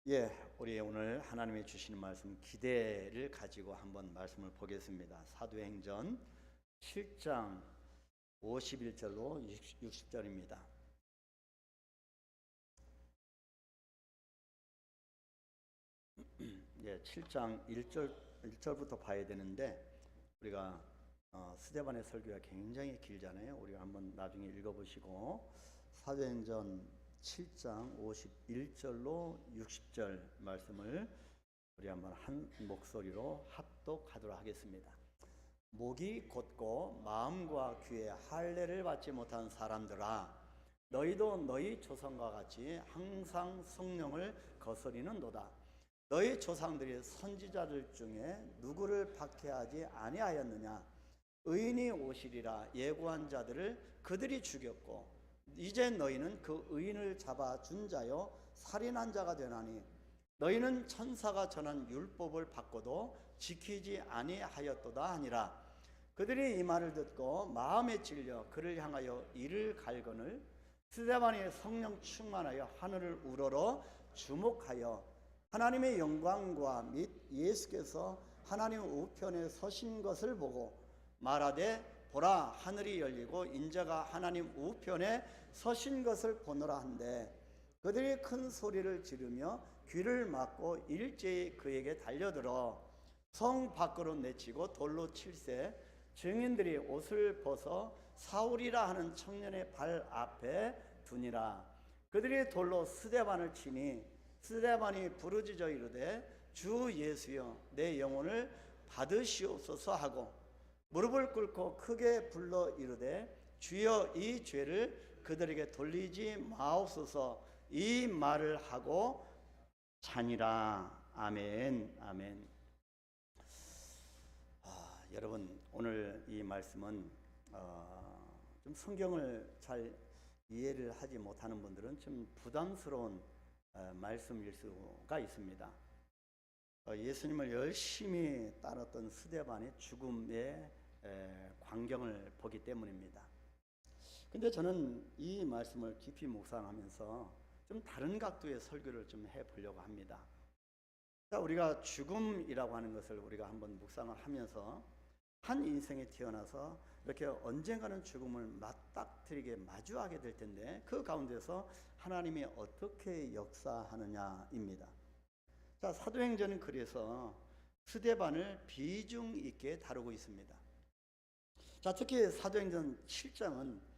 우리 오늘 하나님이 주시는 말씀 기대를 가지고 한번 말씀을 보겠습니다. 사도행전 7장 51절로 60절입니다. 7장 1절부터 봐야 되는데 우리가 스데반의 설교가 굉장히 길잖아요. 우리가 한번 나중에 읽어보시고 사도행전 7장 51절로 60절 말씀을 우리 한번 한 목소리로 합독하도록 하겠습니다. 목이 곧고 마음과 귀에 할례를 받지 못한 사람들아, 너희도 너희 조상과 같이 항상 성령을 거스리는도다. 너희 조상들이 선지자들 중에 누구를 박해하지 아니하였느냐? 의인이 오시리라 예고한 자들을 그들이 죽였고 이제 너희는 그 의인을 잡아 준 자요 살인한 자가 되나니 너희는 천사가 전한 율법을 받고도 지키지 아니하였도다 하니라. 그들이 이 말을 듣고 마음에 찔려 그를 향하여 이를 갈거늘 스데반이 성령 충만하여 하늘을 우러러 주목하여 하나님의 영광과 및 예수께서 하나님 우편에 서신 것을 보고 말하되 보라, 하늘이 열리고 인자가 하나님 우편에 서신 것을 보노라 한데 그들이 큰 소리를 지르며 귀를 막고 일제히 그에게 달려들어 성 밖으로 내치고 돌로 칠세 증인들이 옷을 벗어 사울이라 하는 청년의 발 앞에 두니라. 그들이 돌로 스데반을 치니 스데반이 부르짖어 이르되 주 예수여 내 영혼을 받으시옵소서 하고 무릎을 꿇고 크게 불러 이르되 주여 이 죄를 그들에게 돌리지 마옵소서 이 말을 하고 자니라. 아멘. 아멘. 여러분 오늘 이 말씀은 좀 성경을 잘 이해를 하지 못하는 분들은 좀 부담스러운 말씀일 수가 있습니다. 예수님을 열심히 따랐던 스데반의 죽음의 광경을 보기 때문입니다. 근데 저는 이 말씀을 깊이 묵상하면서 좀 다른 각도의 설교를 좀 해보려고 합니다. 자, 우리가 죽음이라고 하는 것을 우리가 한번 묵상을 하면서 한 인생에 태어나서 이렇게 언젠가는 죽음을 맞닥뜨리게 마주하게 될 텐데 그 가운데서 하나님이 어떻게 역사하느냐입니다. 자, 사도행전은 그래서 스데반을 비중 있게 다루고 있습니다. 자, 특히 사도행전 7장은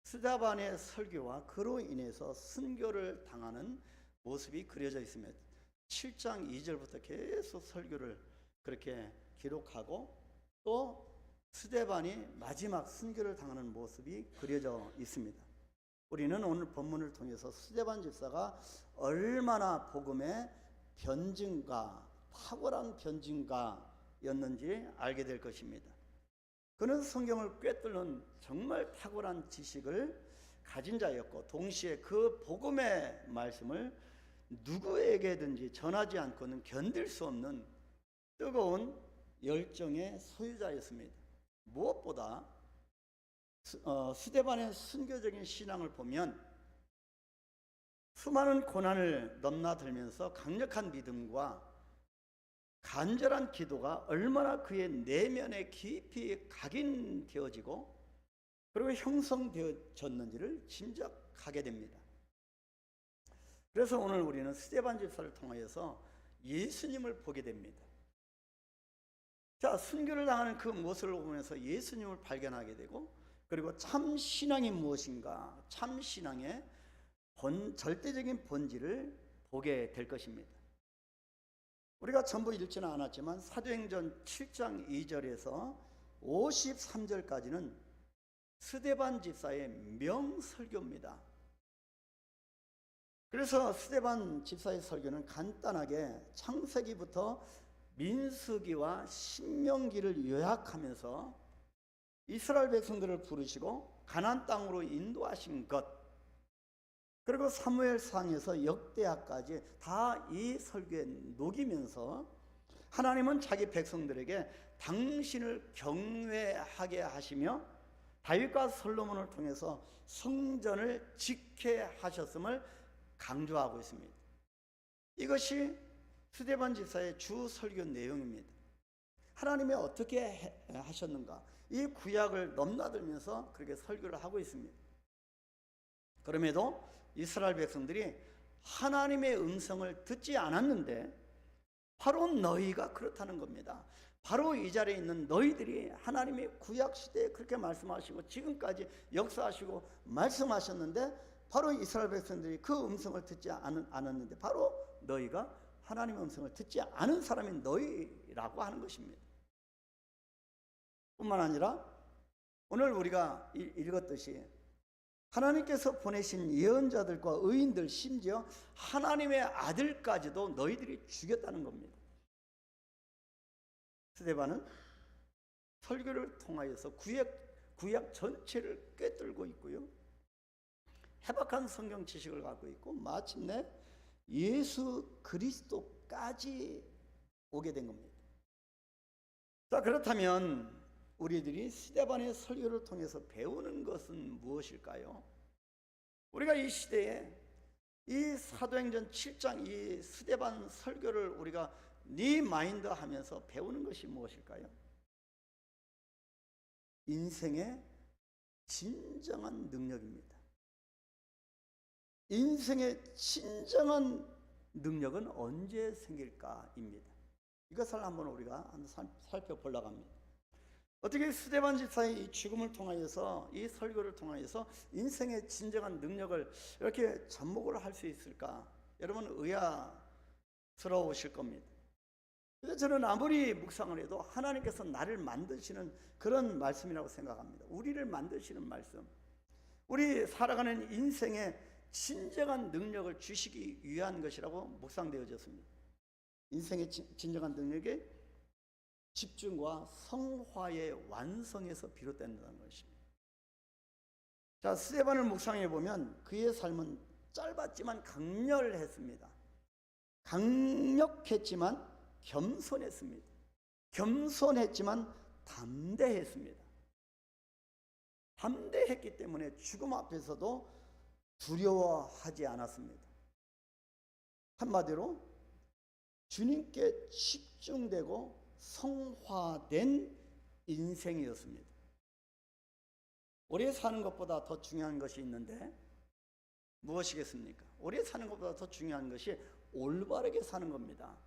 스데반의 설교와 그로 인해서 순교를 당하는 모습이 그려져 있습니다. 7장 2절부터 계속 설교를 그렇게 기록하고 또 스데반이 마지막 순교를 당하는 모습이 그려져 있습니다. 우리는 오늘 본문을 통해서 스데반 집사가 얼마나 복음의 변증가, 탁월한 변증가였는지 알게 될 것입니다. 그는 성경을 꿰뚫는 정말 탁월한 지식을 가진 자였고 동시에 그 복음의 말씀을 누구에게든지 전하지 않고는 견딜 수 없는 뜨거운 열정의 소유자였습니다. 무엇보다 스데반의 순교적인 신앙을 보면 수많은 고난을 넘나들면서 강력한 믿음과 간절한 기도가 얼마나 그의 내면에 깊이 각인되어지고 그리고 형성되어졌는지를 짐작하게 됩니다. 그래서 오늘 우리는 스데반 집사를 통하여서 예수님을 보게 됩니다. 자, 순교를 당하는 그 모습을 보면서 예수님을 발견하게 되고 그리고 참 신앙이 무엇인가, 참 신앙의 절대적인 본질을 보게 될 것입니다. 우리가 전부 읽지는 않았지만 사도행전 7장 2절에서 53절까지는 스데반 집사의 명설교입니다. 그래서 스데반 집사의 설교는 간단하게 창세기부터 민수기와 신명기를 요약하면서 이스라엘 백성들을 부르시고 가나안 땅으로 인도하신 것 그리고 사무엘상에서 역대하까지 다 이 설교에 녹이면서 하나님은 자기 백성들에게 당신을 경외하게 하시며 다윗과 솔로몬을 통해서 성전을 짓게 하셨음을 강조하고 있습니다. 이것이 스데반 집사의 주 설교 내용입니다. 하나님이 어떻게 하셨는가, 이 구약을 넘나들면서 그렇게 설교를 하고 있습니다. 그럼에도 이스라엘 백성들이 하나님의 음성을 듣지 않았는데 바로 너희가 그렇다는 겁니다. 바로 이 자리에 있는 너희들이 하나님의 구약 시대에 그렇게 말씀하시고 지금까지 역사하시고 말씀하셨는데 바로 이스라엘 백성들이 그 음성을 듣지 않았는데 바로 너희가 하나님의 음성을 듣지 않은 사람이 너희라고 하는 것입니다. 뿐만 아니라 오늘 우리가 읽었듯이 하나님께서 보내신 예언자들과 의인들, 심지어 하나님의 아들까지도 너희들이 죽였다는 겁니다. 스데반은 설교를 통하여서 구약 전체를 꿰뚫고 있고요, 해박한 성경 지식을 갖고 있고 마침내 예수 그리스도까지 오게 된 겁니다. 자, 그렇다면 우리들이 스데반의 설교를 통해서 배우는 것은 무엇일까요? 우리가 이 시대에 이 사도행전 7장 이 스데반 설교를 우리가 리마인드 하면서 배우는 것이 무엇일까요? 인생의 진정한 능력입니다. 인생의 진정한 능력은 언제 생길까입니다. 이것을 한번 우리가 살펴보려고 합니다. 어떻게 스데반 집사의 이 죽음을 통하여서, 이 설교를 통하여서 인생의 진정한 능력을 이렇게 접목을 할 수 있을까? 여러분 의아스러우실 겁니다. 그래서 저는 아무리 묵상을 해도 하나님께서 나를 만드시는 그런 말씀이라고 생각합니다. 우리를 만드시는 말씀, 우리 살아가는 인생의 진정한 능력을 주시기 위한 것이라고 묵상되어졌습니다. 인생의 진정한 능력이 집중과 성화의 완성에서 비롯된다는 것입니다. 자, 스데반을 묵상해 보면 그의 삶은 짧았지만 강렬했습니다. 강력했지만 겸손했습니다. 겸손했지만 담대했습니다. 담대했기 때문에 죽음 앞에서도 두려워하지 않았습니다. 한마디로 주님께 집중되고 성화된 인생이었습니다. 오래 사는 것보다 더 중요한 것이 있는데 무엇이겠습니까? 오래 사는 것보다 더 중요한 것이 올바르게 사는 겁니다.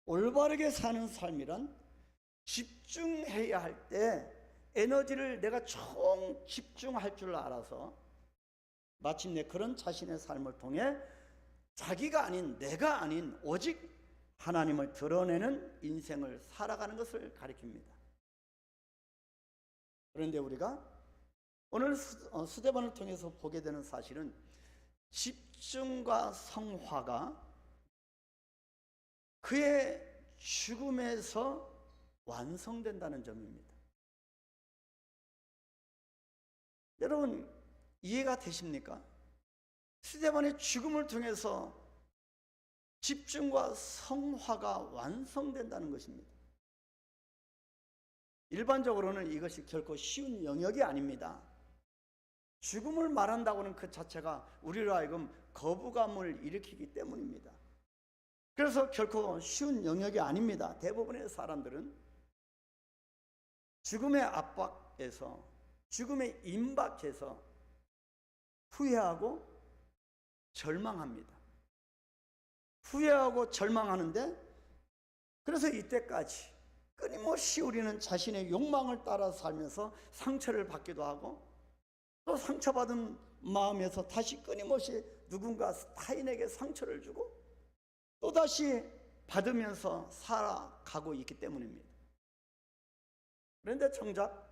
올바르게 사는 삶이란 집중해야 할 때 에너지를 내가 총 집중할 줄 알아서 마침내 그런 자신의 삶을 통해 자기가 아닌, 내가 아닌 오직 하나님을 드러내는 인생을 살아가는 것을 가리킵니다. 그런데 우리가 오늘 스데반을 통해서 보게 되는 사실은 집중과 성화가 그의 죽음에서 완성된다는 점입니다. 여러분 이해가 되십니까? 스데반의 죽음을 통해서 집중과 성화가 완성된다는 것입니다. 일반적으로는 이것이 결코 쉬운 영역이 아닙니다. 죽음을 말한다고는 그 자체가 우리로 하여금 거부감을 일으키기 때문입니다. 그래서 결코 쉬운 영역이 아닙니다. 대부분의 사람들은 죽음의 압박에서, 죽음의 임박해서 후회하고 절망합니다. 후회하고 절망하는데, 그래서 이때까지 끊임없이 우리는 자신의 욕망을 따라 살면서 상처를 받기도 하고, 또 상처받은 마음에서 다시 끊임없이 누군가 타인에게 상처를 주고 또다시 받으면서 살아가고 있기 때문입니다. 그런데 정작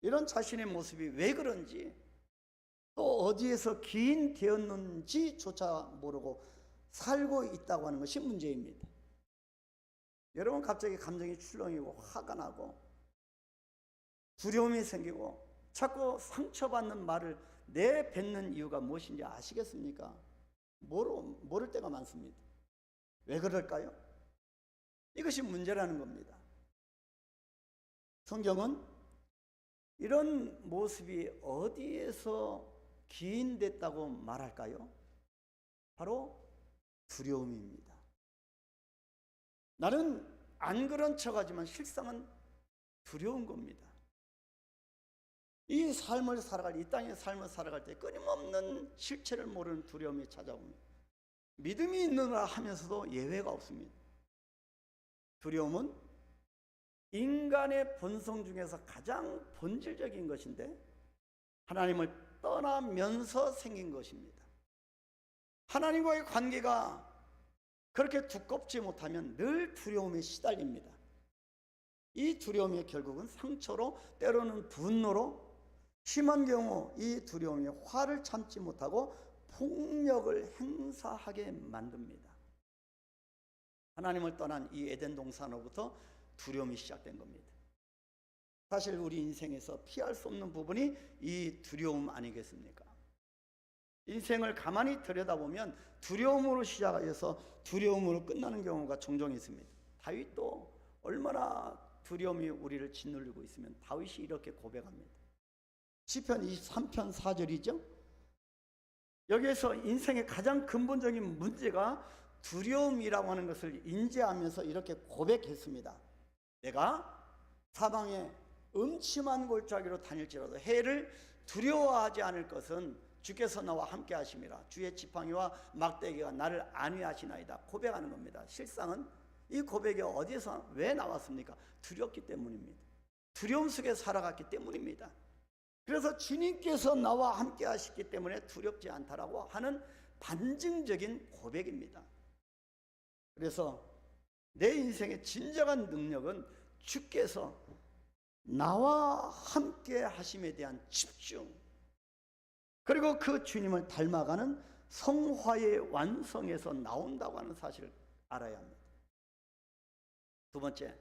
이런 자신의 모습이 왜 그런지, 또 어디에서 기인되었는지조차 모르고 살고 있다고 하는 것이 문제입니다. 여러분 갑자기 감정이 출렁이고 화가 나고 두려움이 생기고 자꾸 상처받는 말을 내뱉는 이유가 무엇인지 아시겠습니까? 모를 때가 많습니다. 왜 그럴까요? 이것이 문제라는 겁니다. 성경은 이런 모습이 어디에서 기인됐다고 말할까요? 바로 두려움입니다. 나는 안 그런 척하지만 실상은 두려운 겁니다. 이 삶을 살아갈, 이 땅의 삶을 살아갈 때 끊임없는 실체를 모르는 두려움이 찾아옵니다. 믿음이 있느라 하면서도 예외가 없습니다. 두려움은 인간의 본성 중에서 가장 본질적인 것인데 하나님을 떠나면서 생긴 것입니다. 하나님과의 관계가 그렇게 두껍지 못하면 늘 두려움에 시달립니다. 이 두려움이 결국은 상처로, 때로는 분노로, 심한 경우 이 두려움이 화를 참지 못하고 폭력을 행사하게 만듭니다. 하나님을 떠난 이 에덴 동산으로부터 두려움이 시작된 겁니다. 사실 우리 인생에서 피할 수 없는 부분이 이 두려움 아니겠습니까? 인생을 가만히 들여다보면 두려움으로 시작해서 두려움으로 끝나는 경우가 종종 있습니다. 다윗도 얼마나 두려움이 우리를 짓누르고 있으면 다윗이 이렇게 고백합니다. 시편 23편 4절이죠. 여기에서 인생의 가장 근본적인 문제가 두려움이라고 하는 것을 인지하면서 이렇게 고백했습니다. 내가 사방에 음침한 골짜기로 다닐지라도 해를 두려워하지 않을 것은 주께서 나와 함께 하심이라. 주의 지팡이와 막대기가 나를 안위하시나이다. 고백하는 겁니다. 실상은 이 고백이 어디서 왜 나왔습니까? 두렵기 때문입니다. 두려움 속에 살아갔기 때문입니다. 그래서 주님께서 나와 함께 하시기 때문에 두렵지 않다라고 하는 반증적인 고백입니다. 그래서 내 인생의 진정한 능력은 주께서 나와 함께 하심에 대한 집중, 그리고 그 주님을 닮아가는 성화의 완성에서 나온다고 하는 사실을 알아야 합니다. 두 번째,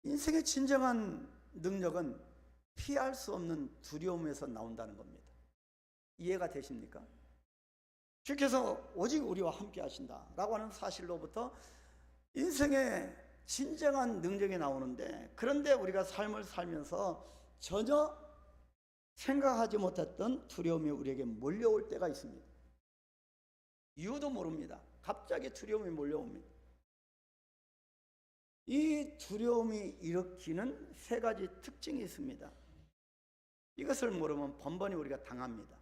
인생의 진정한 능력은 피할 수 없는 두려움에서 나온다는 겁니다. 이해가 되십니까? 주께서 오직 우리와 함께 하신다라고 하는 사실로부터 인생의 진정한 능력이 나오는데, 그런데 우리가 삶을 살면서 전혀 생각하지 못했던 두려움이 우리에게 몰려올 때가 있습니다. 이유도 모릅니다. 갑자기 두려움이 몰려옵니다. 이 두려움이 일으키는 세 가지 특징이 있습니다. 이것을 모르면 번번이 우리가 당합니다.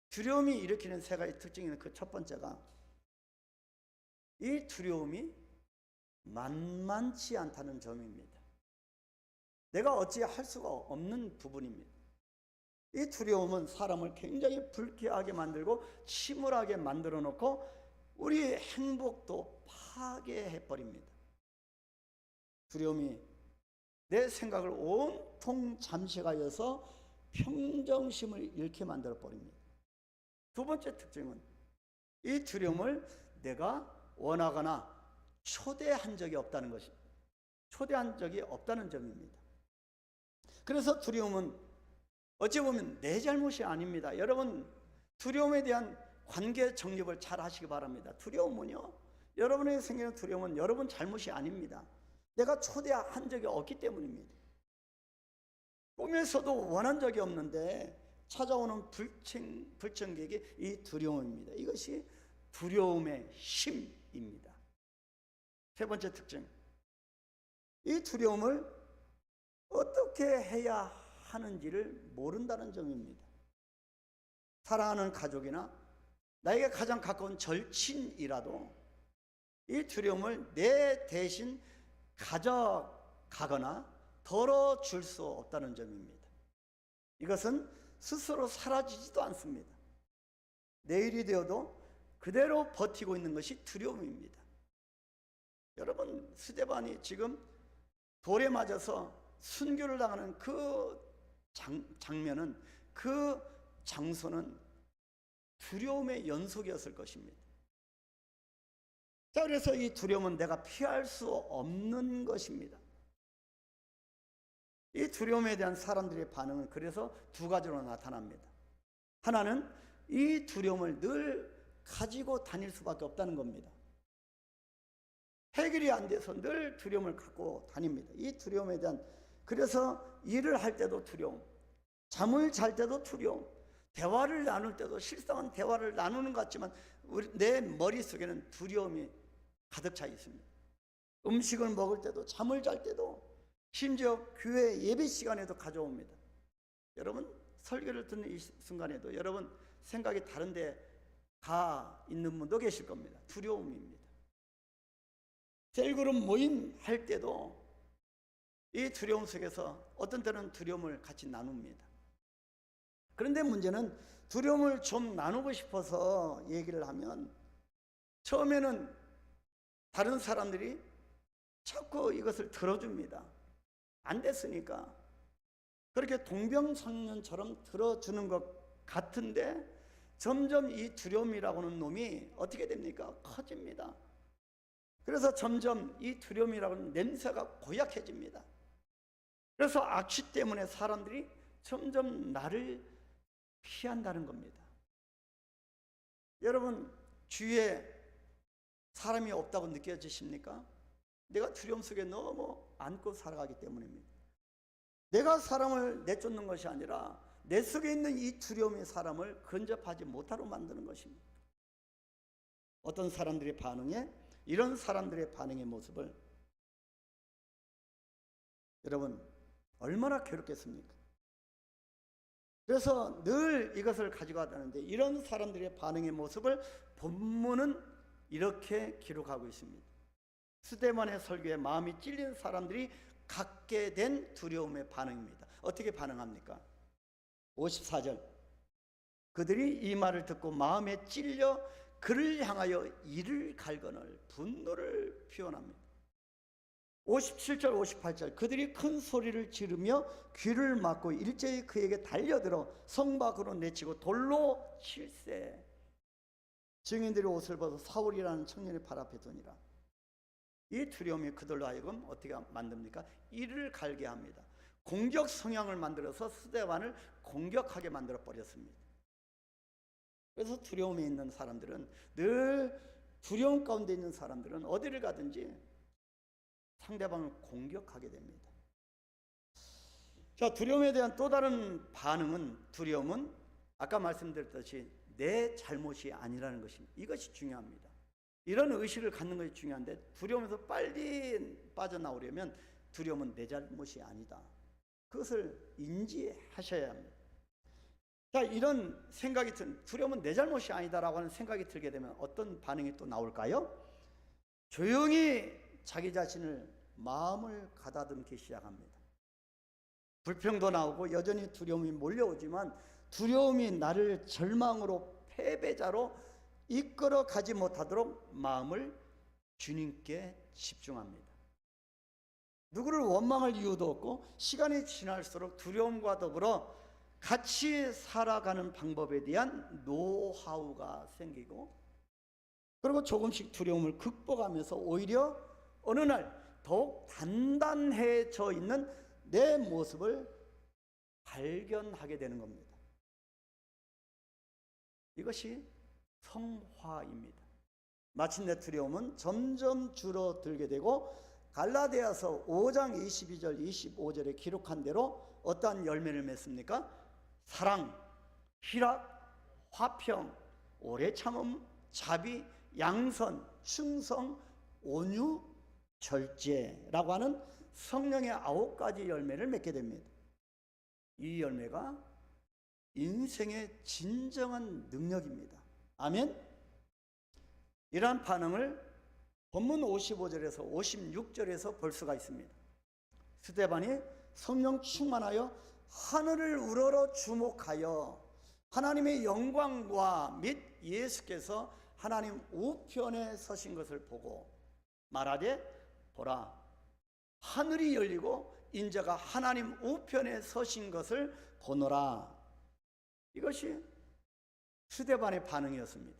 두려움이 일으키는 세 가지 특징은 그 첫 번째가 이 두려움이 만만치 않다는 점입니다. 내가 어찌 할 수가 없는 부분입니다. 이 두려움은 사람을 굉장히 불쾌하게 만들고 침울하게 만들어 놓고 우리의 행복도 파괴해버립니다. 두려움이 내 생각을 온통 잠식하여서 평정심을 잃게 만들어 버립니다. 두 번째 특징은 이 두려움을 내가 원하거나 초대한 적이 없다는 것입니다. 초대한 적이 없다는 점입니다. 그래서 두려움은 어찌 보면 내 잘못이 아닙니다. 여러분, 두려움에 대한 관계 정립을 잘 하시기 바랍니다. 두려움은요, 여러분에게 생기는 두려움은 여러분 잘못이 아닙니다. 내가 초대한 적이 없기 때문입니다. 꿈에서도 원한 적이 없는데 찾아오는 불청객이 이 두려움입니다. 이것이 두려움의 힘입니다. 세 번째 특징, 이 두려움을 어떻게 해야 하는지를 모른다는 점입니다. 사랑하는 가족이나 나에게 가장 가까운 절친이라도 이 두려움을 내 대신 가져가거나 덜어줄 수 없다는 점입니다. 이것은 스스로 사라지지도 않습니다. 내일이 되어도 그대로 버티고 있는 것이 두려움입니다. 여러분, 스데반이 지금 돌에 맞아서 순교를 당하는 그 장면은, 그 장소는 두려움의 연속이었을 것입니다. 자, 그래서 이 두려움은 내가 피할 수 없는 것입니다. 이 두려움에 대한 사람들의 반응은 그래서 두 가지로 나타납니다. 하나는 이 두려움을 늘 가지고 다닐 수밖에 없다는 겁니다. 해결이 안 돼서 늘 두려움을 갖고 다닙니다. 이 두려움에 대한, 그래서 일을 할 때도 두려움, 잠을 잘 때도 두려움, 대화를 나눌 때도 실상은 대화를 나누는 것 같지만 내 머릿속에는 두려움이 가득 차 있습니다. 음식을 먹을 때도, 잠을 잘 때도, 심지어 교회 예배 시간에도 가져옵니다. 여러분, 설교를 듣는 이 순간에도 여러분 생각이 다른데 가 있는 분도 계실 겁니다. 두려움입니다. 셀그룹 모임 할 때도 이 두려움 속에서 어떤 때는 두려움을 같이 나눕니다. 그런데 문제는 두려움을 좀 나누고 싶어서 얘기를 하면 처음에는 다른 사람들이 자꾸 이것을 들어줍니다. 안 됐으니까 그렇게 동병상련처럼 들어주는 것 같은데 점점 이 두려움이라고 하는 놈이 어떻게 됩니까? 커집니다. 그래서 점점 이 두려움이라고 하는 냄새가 고약해집니다. 그래서 악취 때문에 사람들이 점점 나를 피한다는 겁니다. 여러분, 주위에 사람이 없다고 느껴지십니까? 내가 두려움 속에 너무 안고 살아가기 때문입니다. 내가 사람을 내쫓는 것이 아니라 내 속에 있는 이 두려움이 사람을 근접하지 못하도록 만드는 것입니다. 어떤 사람들의 반응에, 이런 사람들의 반응의 모습을 여러분 얼마나 괴롭겠습니까? 그래서 늘 이것을 가지고 왔다는데 이런 사람들의 반응의 모습을 본문은 이렇게 기록하고 있습니다. 스데반의 설교에 마음이 찔린 사람들이 갖게 된 두려움의 반응입니다. 어떻게 반응합니까? 54절, 그들이 이 말을 듣고 마음에 찔려 그를 향하여 이를 갈거늘 분노를 표현합니다. 57절 58절, 그들이 큰 소리를 지르며 귀를 막고 일제히 그에게 달려들어 성 밖으로 내치고 돌로 칠세. 증인들이 옷을 벗어 사울이라는 청년의 발 앞에 두니라. 이 두려움이 그들로 하여금 어떻게 만듭니까? 이를 갈게 합니다. 공격 성향을 만들어서 스데반을 공격하게 만들어 버렸습니다. 그래서 두려움이 있는 사람들은, 늘 두려움 가운데 있는 사람들은 어디를 가든지 상대방을 공격하게 됩니다. 자, 두려움에 대한 또 다른 반응은, 두려움은 아까 말씀드렸듯이 내 잘못이 아니라는 것입니다. 이것이 중요합니다. 이런 의식을 갖는 것이 중요한데, 두려움에서 빨리 빠져나오려면 두려움은 내 잘못이 아니다, 그것을 인지하셔야 합니다. 자, 이런 생각이 두려움은 내 잘못이 아니다라고 하는 생각이 들게 되면 어떤 반응이 또 나올까요? 조용히 자기 자신을, 마음을 가다듬기 시작합니다. 불평도 나오고 여전히 두려움이 몰려오지만 두려움이 나를 절망으로, 패배자로 이끌어 가지 못하도록 마음을 주님께 집중합니다. 누구를 원망할 이유도 없고 시간이 지날수록 두려움과 더불어 같이 살아가는 방법에 대한 노하우가 생기고, 그리고 조금씩 두려움을 극복하면서 오히려 어느 날 더욱 단단해져 있는 내 모습을 발견하게 되는 겁니다. 이것이 성화입니다. 마침내 두려움은 점점 줄어들게 되고 갈라디아서 5장 22절 25절에 기록한 대로 어떠한 열매를 맺습니까? 사랑, 희락, 화평, 오래 참음, 자비, 양선, 충성, 온유, 절제라고 하는 성령의 9가지 열매를 맺게 됩니다. 이 열매가 인생의 진정한 능력입니다. 아멘. 이러한 반응을 본문 55절에서 56절에서 볼 수가 있습니다. 스데반이 성령 충만하여 하늘을 우러러 주목하여 하나님의 영광과 및 예수께서 하나님 우편에 서신 것을 보고 말하되, 보라, 하늘이 열리고 인자가 하나님 우편에 서신 것을 보노라. 이것이 스데반의 반응이었습니다.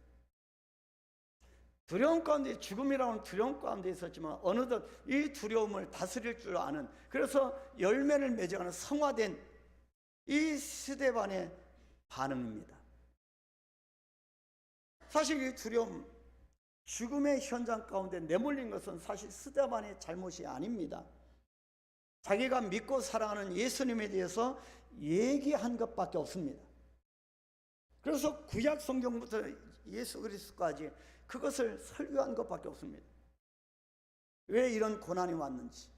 두려움 가운데, 죽음이라는 두려움 가운데 있었지만 어느덧 이 두려움을 다스릴 줄 아는, 그래서 열매를 맺어가는 성화된 이 스데반의 반응입니다. 사실 이 두려움, 죽음의 현장 가운데 내몰린 것은 사실 스데반의 잘못이 아닙니다. 자기가 믿고 사랑하는 예수님에 대해서 얘기한 것밖에 없습니다. 그래서 구약 성경부터 예수 그리스도까지 그것을 설교한 것밖에 없습니다. 왜 이런 고난이 왔는지,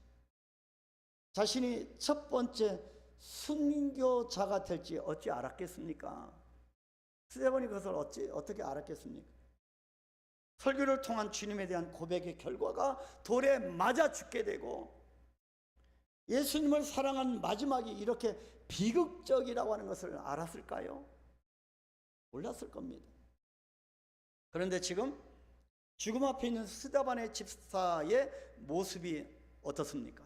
자신이 첫 번째 순교자가 될지 어찌 알았겠습니까? 스데반이 그것을 어떻게 알았겠습니까? 설교를 통한 주님에 대한 고백의 결과가 돌에 맞아 죽게 되고, 예수님을 사랑한 마지막이 이렇게 비극적이라고 하는 것을 알았을까요? 몰랐을 겁니다. 그런데 지금 죽음 앞에 있는 스데반의 집사의 모습이 어떻습니까?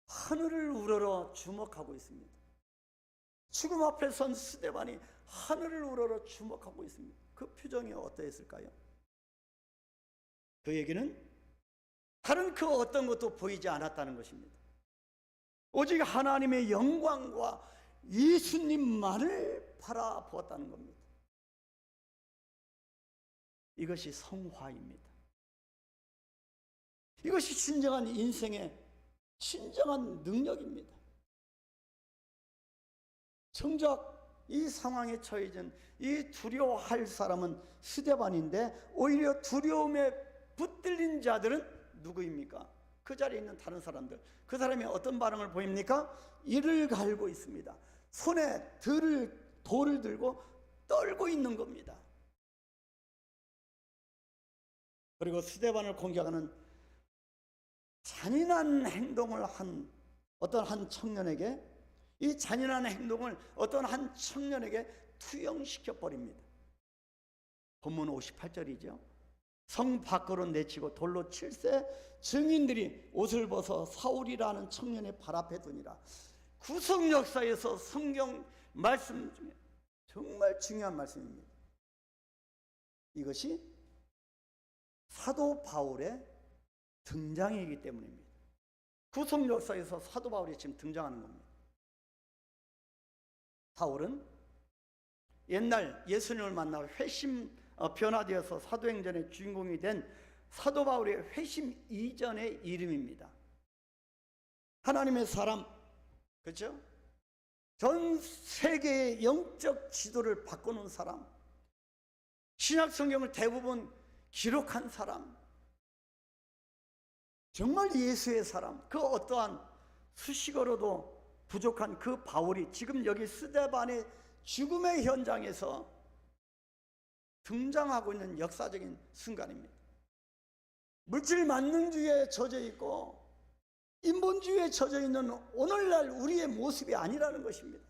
하늘을 우러러 주목하고 있습니다. 죽음 앞에 선 스데반이 하늘을 우러러 주목하고 있습니다. 그 표정이 어떠했을까요? 그에게는 다른 그 어떤 것도 보이지 않았다는 것입니다. 오직 하나님의 영광과 예수님만을 바라보았다는 겁니다. 이것이 성화입니다. 이것이 진정한 인생의 진정한 능력입니다. 정작 이 상황에 처해진 이 두려워할 사람은 스데반인데, 오히려 두려움에 붙들린 자들은 누구입니까? 그 자리에 있는 다른 사람들. 그 사람이 어떤 반응을 보입니까? 이를 갈고 있습니다. 손에 돌을 들고 떨고 있는 겁니다. 그리고 스데반을 공격하는 잔인한 행동을 한 어떤 한 청년에게, 이 잔인한 행동을 어떤 한 청년에게 투영시켜 버립니다. 본문 58절이죠. 성 밖으로 내치고 돌로 칠세 증인들이 옷을 벗어 사울이라는 청년의 발 앞에 두니라. 구속 역사에서 성경 말씀 중에 정말 중요한 말씀입니다. 이것이 사도 바울의 등장이기 때문입니다. 구속 역사에서 사도 바울이 지금 등장하는 겁니다. 사울은 옛날 예수님을 만나 변화되어서 사도행전의 주인공이 된 사도 바울의 회심 이전의 이름입니다. 하나님의 사람, 그렇죠? 전 세계의 영적 지도를 바꾸는 사람, 신약 성경을 대부분 기록한 사람, 정말 예수의 사람, 그 어떠한 수식어로도 부족한 그 바울이 지금 여기 스데반의 죽음의 현장에서 등장하고 있는 역사적인 순간입니다. 물질 만능주의에 젖어 있고 인본주의에 젖어 있는 오늘날 우리의 모습이 아니라는 것입니다.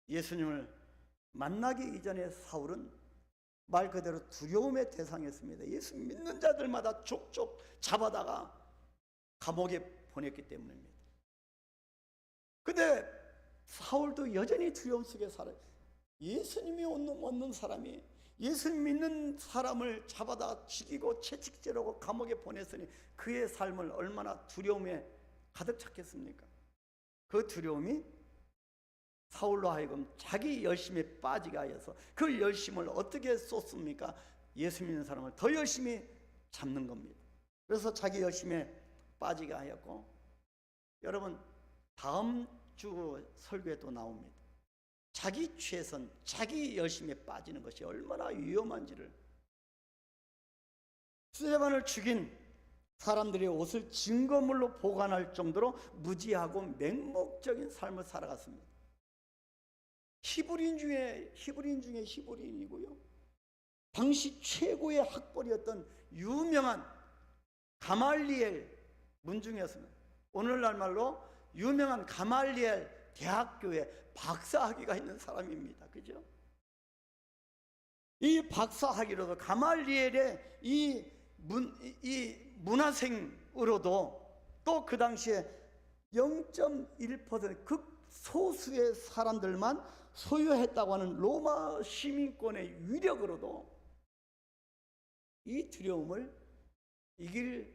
예수님을 만나기 이전에 사울은 말 그대로 두려움의 대상이었습니다. 예수 믿는 자들마다 족족 잡아다가 감옥에 보냈기 때문입니다. 근데 사울도 여전히 두려움 속에 살아요. 예수님이 얻는 사람이, 예수님 믿는 사람을 잡아다 죽이고 채찍질하고 감옥에 보냈으니 그의 삶을 얼마나 두려움에 가득 찼겠습니까? 그 두려움이 사울로 하여금 자기 열심에 빠지게 하여서 그 열심을 어떻게 쏟습니까? 예수 믿는 사람을 더 열심히 잡는 겁니다. 그래서 자기 열심에 빠지게 하였고, 여러분 다음 주 설교에 또 나옵니다. 자기 최선, 자기 열심에 빠지는 것이 얼마나 위험한지를. 스데반을 죽인 사람들의 옷을 증거물로 보관할 정도로 무지하고 맹목적인 삶을 살아갔습니다. 히브리인 중에 히브리인이고요, 당시 최고의 학벌이었던 유명한 가말리엘 문중이었습니다. 오늘날 말로 유명한 가말리엘 대학교에 박사학위가 있는 사람입니다. 그죠? 이 박사학위로도 가말리엘의 이 문화생으로도 또 그 당시에 0.1% 극소수의 사람들만 소유했다고 하는 로마 시민권의 위력으로도 이 두려움을 이길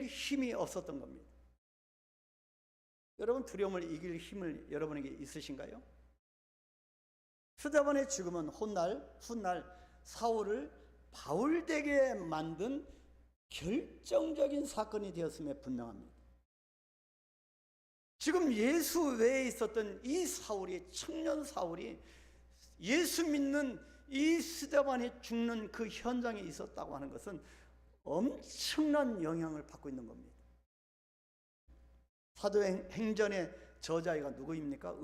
힘이 없었던 겁니다. 여러분, 두려움을 이길 힘을 여러분에게 있으신가요? 스데반의 죽음은 훗날 사울을 바울되게 만든 결정적인 사건이 되었음에 분명합니다. 지금 예수 외에 있었던 이 사울이, 청년 사울이 예수 믿는 이 스데반이 죽는 그 현장에 있었다고 하는 것은 엄청난 영향을 받고 있는 겁니다. 사도행전의 저자가 누구입니까?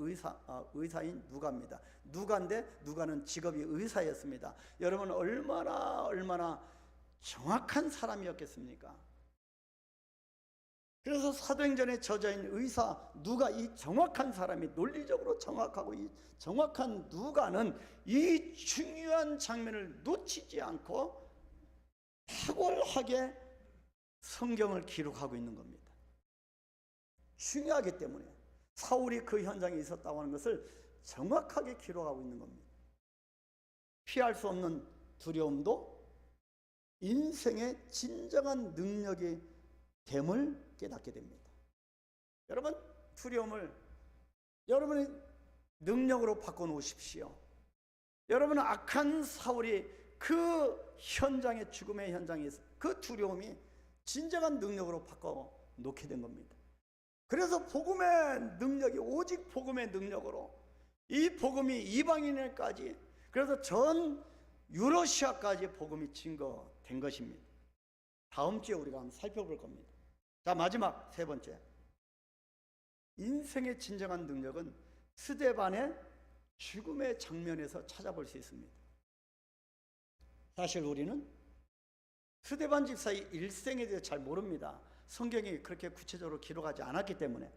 의사인 누가입니다. 누가인데 누가는 직업이 의사였습니다. 여러분 얼마나 정확한 사람이었겠습니까? 그래서 사도행전의 저자인 의사 누가, 이 정확한 사람이, 논리적으로 정확하고 이 정확한 누가는 이 중요한 장면을 놓치지 않고 탁월하게 성경을 기록하고 있는 겁니다. 중요하기 때문에 사울이 그 현장에 있었다고 하는 것을 정확하게 기록하고 있는 겁니다. 피할 수 없는 두려움도 인생의 진정한 능력이 됨을 깨닫게 됩니다. 여러분, 두려움을 여러분의 능력으로 바꿔놓으십시오. 여러분은 악한 사울이 그 현장에, 죽음의 현장에 그 두려움이 진정한 능력으로 바꿔놓게 된 겁니다. 그래서 복음의 능력이, 오직 복음의 능력으로 이 복음이 이방인에까지, 그래서 전 유러시아까지 복음이 증거된 것입니다. 다음 주에 우리가 한번 살펴볼 겁니다. 자, 마지막 세 번째, 인생의 진정한 능력은 스데반의 죽음의 장면에서 찾아볼 수 있습니다. 사실 우리는 스데반 집사의 일생에 대해 잘 모릅니다. 성경이 그렇게 구체적으로 기록하지 않았기 때문에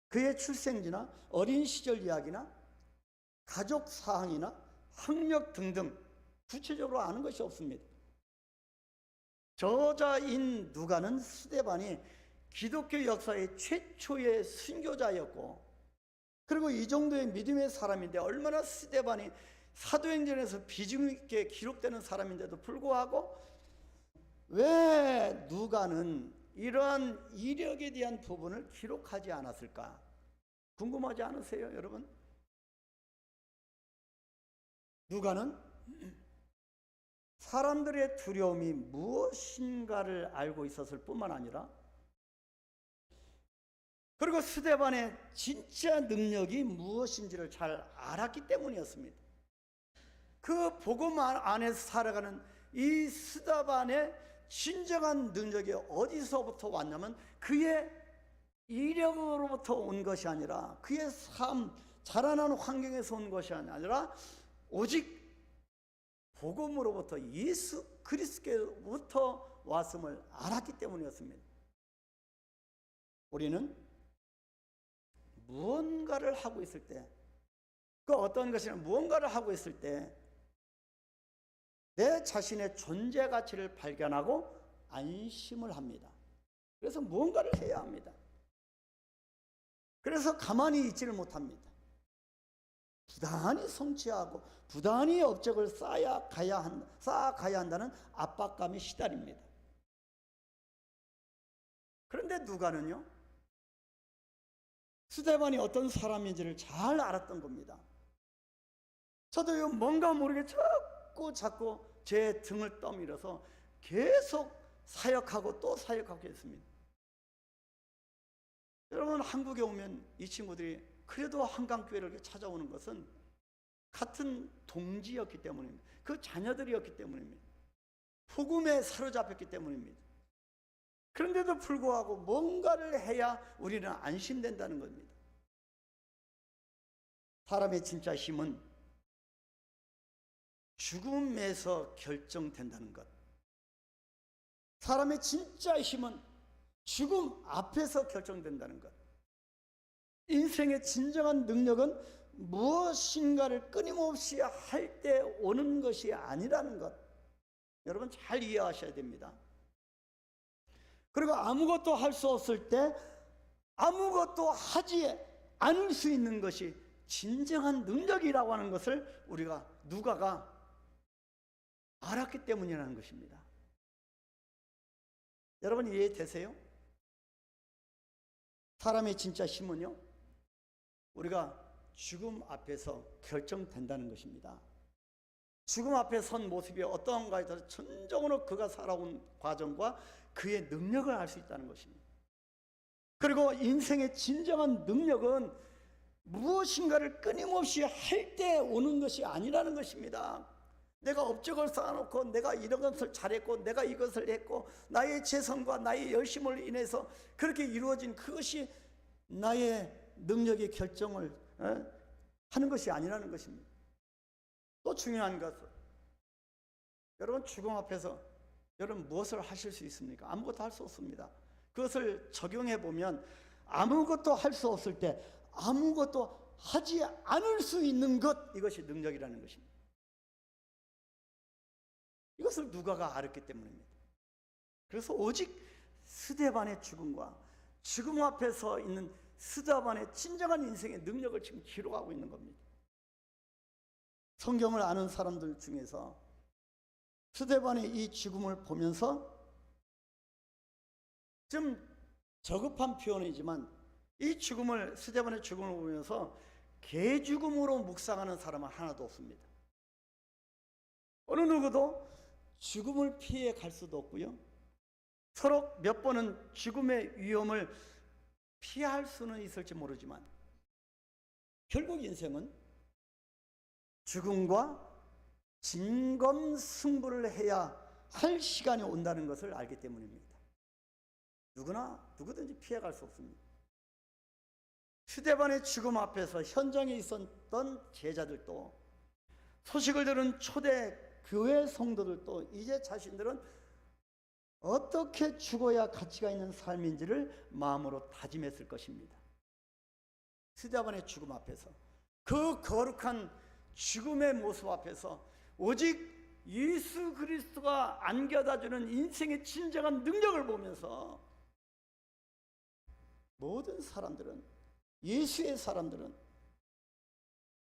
그의 출생지나 어린 시절 이야기나 가족 사항이나 학력 등등 구체적으로 아는 것이 없습니다. 저자인 누가는 스데반이 기독교 역사의 최초의 순교자였고, 그리고 이 정도의 믿음의 사람인데 얼마나 스데반이 사도행전에서 비중 있게 기록되는 사람인데도 불구하고 왜 누가는 이러한 이력에 대한 부분을 기록하지 않았을까? 궁금하지 않으세요, 여러분? 누가는 사람들의 두려움이 무엇인가를 알고 있었을 뿐만 아니라, 그리고 스데반의 진짜 능력이 무엇인지를 잘 알았기 때문이었습니다. 그 복음 안에서 살아가는 이 스데반의 진정한 능력이 어디서부터 왔냐면 그의 이력으로부터 온 것이 아니라, 그의 삶, 자라난 환경에서 온 것이 아니라 오직 복음으로부터, 예수 그리스도께로부터 왔음을 알았기 때문이었습니다. 우리는 무언가를 하고 있을 때, 그 어떤 것이나 무언가를 하고 있을 때 내 자신의 존재 가치를 발견하고 안심을 합니다. 그래서 무언가를 해야 합니다. 그래서 가만히 있지를 못합니다. 부단히 성취하고 부단히 업적을 쌓아가야 한다는 압박감에 시달립니다. 그런데 누가는요, 스데반이 어떤 사람인지를 잘 알았던 겁니다. 저도요, 뭔가 모르게 자꾸 제 등을 떠밀어서 계속 사역하고 또 사역하고 했습니다. 여러분, 한국에 오면 이 친구들이 그래도 한강교회를 찾아오는 것은 같은 동지였기 때문입니다. 그 자녀들이었기 때문입니다. 복음에 사로잡혔기 때문입니다. 그런데도 불구하고 뭔가를 해야 우리는 안심된다는 겁니다. 사람의 진짜 힘은 죽음에서 결정된다는 것. 사람의 진짜 힘은 죽음 앞에서 결정된다는 것. 인생의 진정한 능력은 무엇인가를 끊임없이 할 때 오는 것이 아니라는 것, 여러분 잘 이해하셔야 됩니다. 그리고 아무것도 할 수 없을 때 아무것도 하지 않을 수 있는 것이 진정한 능력이라고 하는 것을 누가가 알았기 때문이라는 것입니다. 여러분 이해되세요? 사람의 진짜 힘은요, 우리가 죽음 앞에서 결정된다는 것입니다. 죽음 앞에 선 모습이 어떠한가에 따라서 전적으로 그가 살아온 과정과 그의 능력을 알 수 있다는 것입니다. 그리고 인생의 진정한 능력은 무엇인가를 끊임없이 할 때 오는 것이 아니라는 것입니다. 내가 업적을 쌓아놓고 내가 이런 것을 잘했고 내가 이것을 했고 나의 재성과 나의 열심을 인해서 그렇게 이루어진 그것이 나의 능력의 결정을 하는 것이 아니라는 것입니다. 또 중요한 것은 여러분, 죽음 앞에서 여러분 무엇을 하실 수 있습니까? 아무것도 할 수 없습니다. 그것을 적용해 보면 아무것도 할 수 없을 때 아무것도 하지 않을 수 있는 것, 이것이 능력이라는 것입니다. 이것을 누가가 알았기 때문입니다. 그래서 오직 스데반의 죽음과 죽음 앞에 서 있는 스데반의 진정한 인생의 능력을 지금 기록하고 있는 겁니다. 성경을 아는 사람들 중에서 스데반의 이 죽음을 보면서 좀 저급한 표현이지만 이 죽음을, 스데반의 죽음을 보면서 개죽음으로 묵상하는 사람은 하나도 없습니다. 어느 누구도 죽음을 피해 갈 수도 없고요, 서로 몇 번은 죽음의 위험을 피할 수는 있을지 모르지만 결국 인생은 죽음과 진검승부를 해야 할 시간이 온다는 것을 알기 때문입니다. 누구든지 피해갈 수 없습니다. 스데반의 죽음 앞에서 현장에 있었던 제자들도, 소식을 들은 초대 교회 성도들도 이제 자신들은 어떻게 죽어야 가치가 있는 삶인지를 마음으로 다짐했을 것입니다. 스데반의 죽음 앞에서, 그 거룩한 죽음의 모습 앞에서 오직 예수 그리스도가 안겨다주는 인생의 진정한 능력을 보면서 모든 사람들은, 예수의 사람들은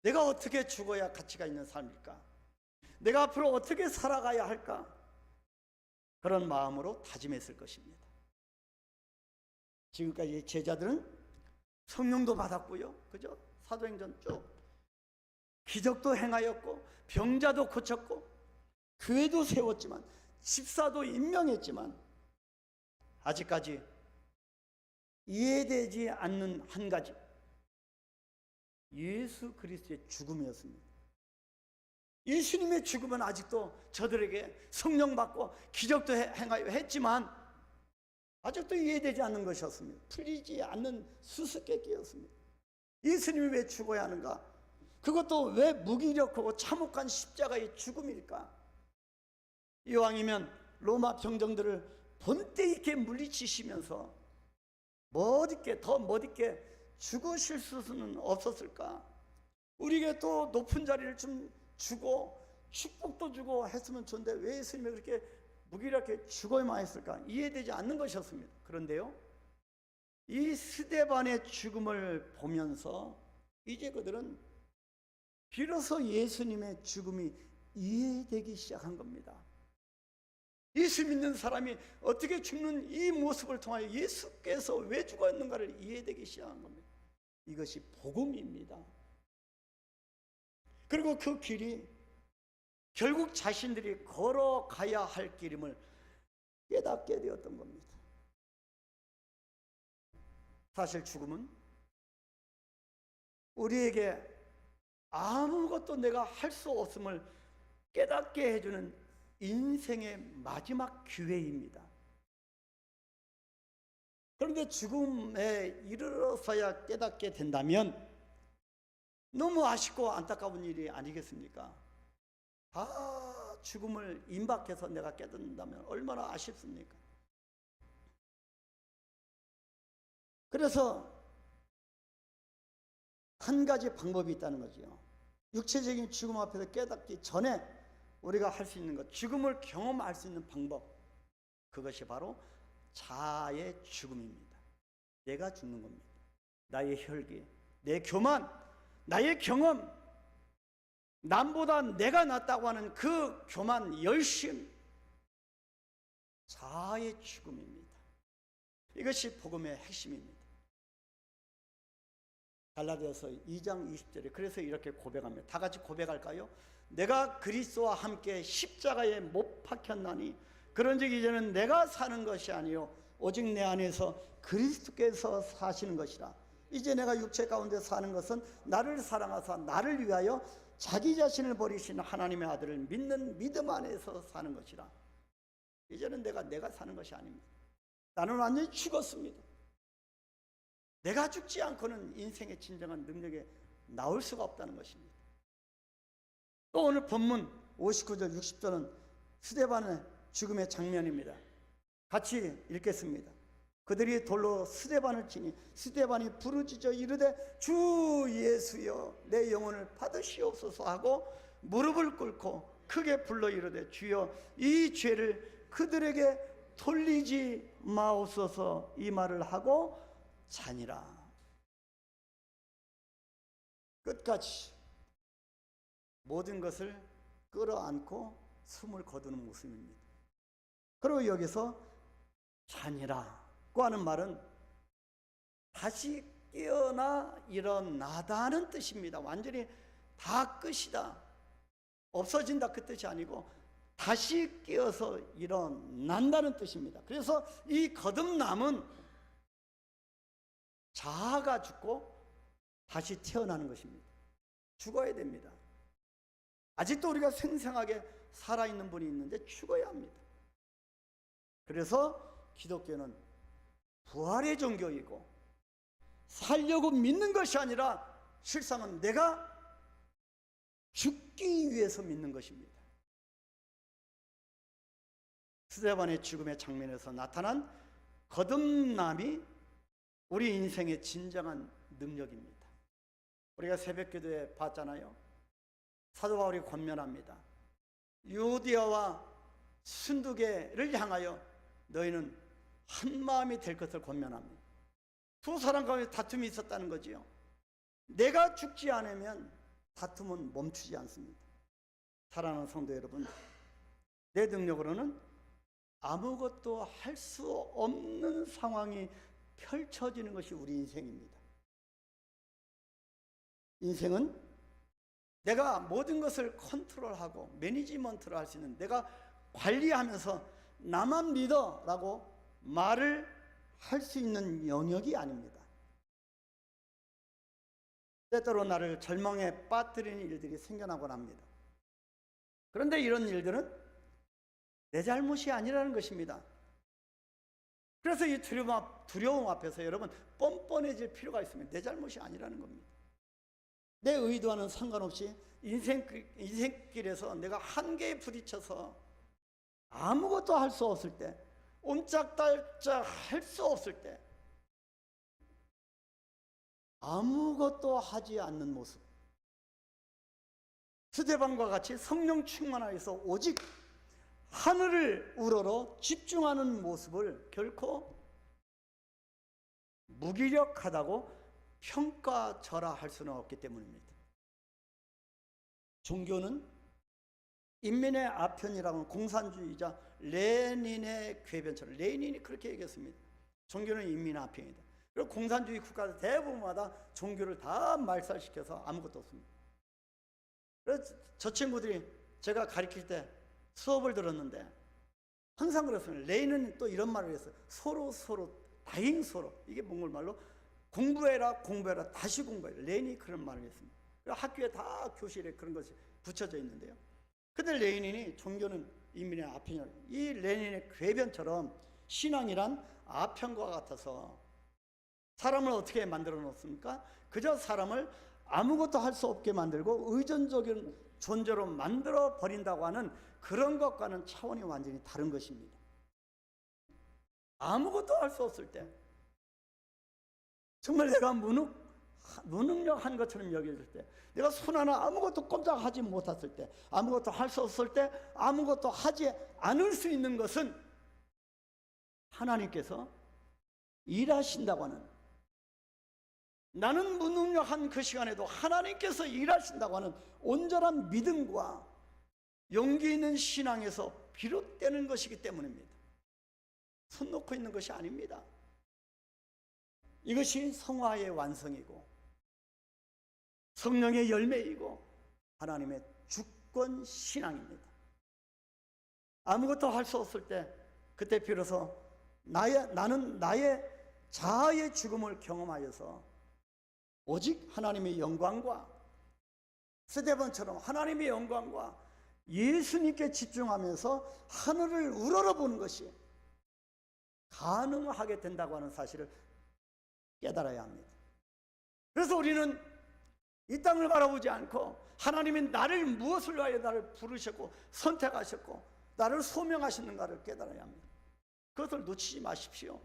내가 어떻게 죽어야 가치가 있는 삶일까? 내가 앞으로 어떻게 살아가야 할까? 그런 마음으로 다짐했을 것입니다. 지금까지 제자들은 성령도 받았고요, 그죠? 사도행전 쭉 기적도 행하였고 병자도 고쳤고 교회도 세웠지만 집사도 임명했지만 아직까지 이해되지 않는 한 가지, 예수 그리스도의 죽음이었습니다. 예수님의 죽음은 아직도 저들에게 성령 받고 기적도 행하여 했지만 아직도 이해되지 않는 것이었습니다. 풀리지 않는 수수께끼였습니다. 예수님이 왜 죽어야 하는가? 그것도 왜 무기력하고 참혹한 십자가의 죽음일까? 이왕이면 로마 병정들을 본때 있게 물리치시면서 더 멋있게 죽으실 수는 없었을까? 우리에게 또 높은 자리를 좀 주고 축복도 주고 했으면 좋은데 왜 예수님이 그렇게 무기력하게 죽어야만 했을까? 이해되지 않는 것이었습니다. 그런데요, 이 스데반의 죽음을 보면서 이제 그들은 비로소 예수님의 죽음이 이해되기 시작한 겁니다. 예수 믿는 사람이 어떻게 죽는 이 모습을 통하여 예수께서 왜 죽었는가를 이해되기 시작한 겁니다. 이것이 복음입니다. 그리고 그 길이 결국 자신들이 걸어가야 할 길임을 깨닫게 되었던 겁니다. 사실 죽음은 우리에게 아무것도 내가 할 수 없음을 깨닫게 해주는 인생의 마지막 기회입니다. 그런데 죽음에 이르러서야 깨닫게 된다면 너무 아쉽고 안타까운 일이 아니겠습니까? 죽음을 임박해서 내가 깨닫는다면 얼마나 아쉽습니까? 그래서 한 가지 방법이 있다는 거죠. 육체적인 죽음 앞에서 깨닫기 전에 우리가 할 수 있는 것, 죽음을 경험할 수 있는 방법, 그것이 바로 자아의 죽음입니다. 내가 죽는 겁니다. 나의 혈기, 내 교만, 나의 경험, 남보다 내가 낫다고 하는 그 교만, 열심, 자아의 죽음입니다. 이것이 복음의 핵심입니다. 갈라디아서 2장 20절에 그래서 이렇게 고백합니다. 다 같이 고백할까요? 내가 그리스도와 함께 십자가에 못 박혔나니 그런즉 이제는 내가 사는 것이 아니요 오직 내 안에서 그리스도께서 사시는 것이라. 이제 내가 육체 가운데 사는 것은 나를 사랑하사 나를 위하여 자기 자신을 버리신 하나님의 아들을 믿는 믿음 안에서 사는 것이라. 이제는 내가 사는 것이 아닙니다. 나는 완전히 죽었습니다. 내가 죽지 않고는 인생의 진정한 능력에 나올 수가 없다는 것입니다. 또 오늘 본문 59절 60절은 스데반의 죽음의 장면입니다. 같이 읽겠습니다. 그들이 돌로 스데반을 치니 스데반이 부르짖어 이르되 주 예수여 내 영혼을 받으시옵소서 하고 무릎을 꿇고 크게 불러 이르되 주여 이 죄를 그들에게 돌리지 마옵소서 이 말을 하고 자니라. 끝까지 모든 것을 끌어안고 숨을 거두는 모습입니다. 그리고 여기서 자니라고 하는 말은 다시 깨어나 일어나다는 뜻입니다. 완전히 다 끝이다, 없어진다 그 뜻이 아니고 다시 깨어서 일어난다는 뜻입니다. 그래서 이 거듭남은 자아가 죽고 다시 태어나는 것입니다. 죽어야 됩니다. 아직도 우리가 생생하게 살아있는 분이 있는데 죽어야 합니다. 그래서 기독교는 부활의 종교이고 살려고 믿는 것이 아니라 실상은 내가 죽기 위해서 믿는 것입니다. 스데반의 죽음의 장면에서 나타난 거듭남이 우리 인생의 진정한 능력입니다. 우리가 새벽기도에 봤잖아요. 사도 바울이 권면합니다. 유디아와 순두계를 향하여 너희는 한 마음이 될 것을 권면합니다. 두 사람 가운데 다툼이 있었다는 거지요. 내가 죽지 않으면 다툼은 멈추지 않습니다. 사랑하는 성도 여러분, 내 능력으로는 아무것도 할 수 없는 상황이 펼쳐지는 것이 우리 인생입니다. 인생은 내가 모든 것을 컨트롤하고 매니지먼트를 할 수 있는, 내가 관리하면서 나만 믿어라고 말을 할 수 있는 영역이 아닙니다. 때때로 나를 절망에 빠뜨리는 일들이 생겨나곤 합니다. 그런데 이런 일들은 내 잘못이 아니라는 것입니다. 그래서 이 두려움 앞에서 여러분 뻔뻔해질 필요가 있습니다. 내 잘못이 아니라는 겁니다. 내 의도와는 상관없이 인생길에서 내가 한계에 부딪혀서 아무것도 할 수 없을 때, 옴짝달짝 할 수 없을 때, 아무것도 하지 않는 모습, 스데반과 같이 성령 충만하여서 오직 하늘을 우러러 집중하는 모습을 결코 무기력하다고 평가절하할 수는 없기 때문입니다. 종교는 인민의 아편이라고 하는 공산주의자 레닌의 궤변처럼, 레닌이 그렇게 얘기했습니다. 종교는 인민의 아편이다. 그리고 공산주의 국가들 대부분마다 종교를 다 말살시켜서 아무것도 없습니다. 그래서 저 친구들이 제가 가르칠 때 수업을 들었는데 항상 그랬습니다. 레닌은 또 이런 말을 했어요. 서로 다행서로, 이게 몽골말로 공부해라 다시 공부해라. 레닌이 그런 말을 했습니다. 학교에 다 교실에 그런 것이 붙여져 있는데요. 근데 레닌이 종교는 인민의 아편이라, 이 레닌의 궤변처럼 신앙이란 아편과 같아서 사람을 어떻게 만들어 놓습니까? 그저 사람을 아무것도 할 수 없게 만들고 의존적인 존재로 만들어 버린다고 하는 그런 것과는 차원이 완전히 다른 것입니다. 아무것도 할 수 없을 때, 정말 내가 무능력한 것처럼 여겨질 때, 내가 손 하나 아무것도 꼼짝하지 못했을 때, 아무것도 할 수 없을 때, 아무것도 하지 않을 수 있는 것은 하나님께서 일하신다고 하는, 나는 무능력한 그 시간에도 하나님께서 일하신다고 하는 온전한 믿음과 용기 있는 신앙에서 비롯되는 것이기 때문입니다. 손 놓고 있는 것이 아닙니다. 이것이 성화의 완성이고 성령의 열매이고 하나님의 주권 신앙입니다. 아무것도 할 수 없을 때, 그때 비로소 나는 나의 자아의 죽음을 경험하여서 오직 하나님의 영광과 스데반처럼 하나님의 영광과 예수님께 집중하면서 하늘을 우러러보는 것이 가능하게 된다고 하는 사실을 깨달아야 합니다. 그래서 우리는 이 땅을 바라보지 않고 하나님이 나를 무엇을 위하여 나를 부르셨고 선택하셨고 나를 소명하셨는가를 깨달아야 합니다. 그것을 놓치지 마십시오.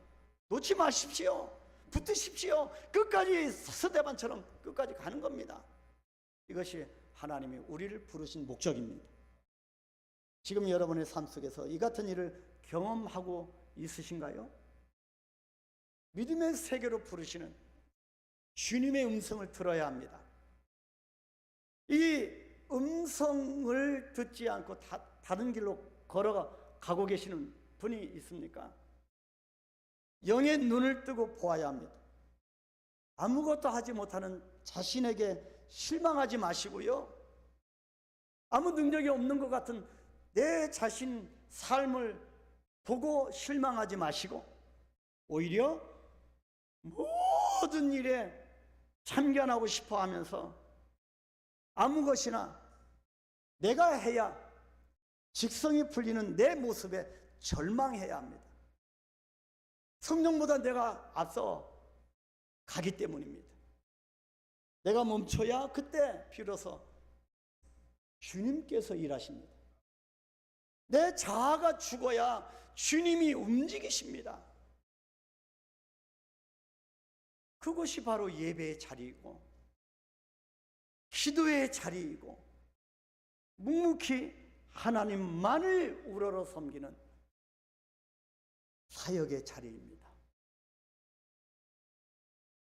놓지 마십시오. 붙으십시오. 끝까지 스데반처럼 끝까지 가는 겁니다. 이것이 하나님이 우리를 부르신 목적입니다. 지금 여러분의 삶 속에서 이 같은 일을 경험하고 있으신가요? 믿음의 세계로 부르시는 주님의 음성을 들어야 합니다. 이 음성을 듣지 않고 다른 길로 걸어가고 계시는 분이 있습니까? 영의 눈을 뜨고 보아야 합니다. 아무것도 하지 못하는 자신에게 실망하지 마시고요. 아무 능력이 없는 것 같은 내 자신 삶을 보고 실망하지 마시고 오히려 모든 일에 참견하고 싶어 하면서 아무 것이나 내가 해야 직성이 풀리는 내 모습에 절망해야 합니다. 성령보다 내가 앞서 가기 때문입니다. 내가 멈춰야 그때 비로소 주님께서 일하십니다. 내 자아가 죽어야 주님이 움직이십니다. 그것이 바로 예배의 자리이고 기도의 자리이고 묵묵히 하나님만을 우러러 섬기는 사역의 자리입니다.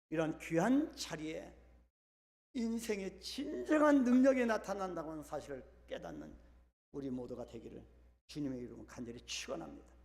이런 귀한 자리에 인생의 진정한 능력이 나타난다고 하는 사실을 깨닫는 우리 모두가 되기를 주님의 이름으로 간절히 축원합니다.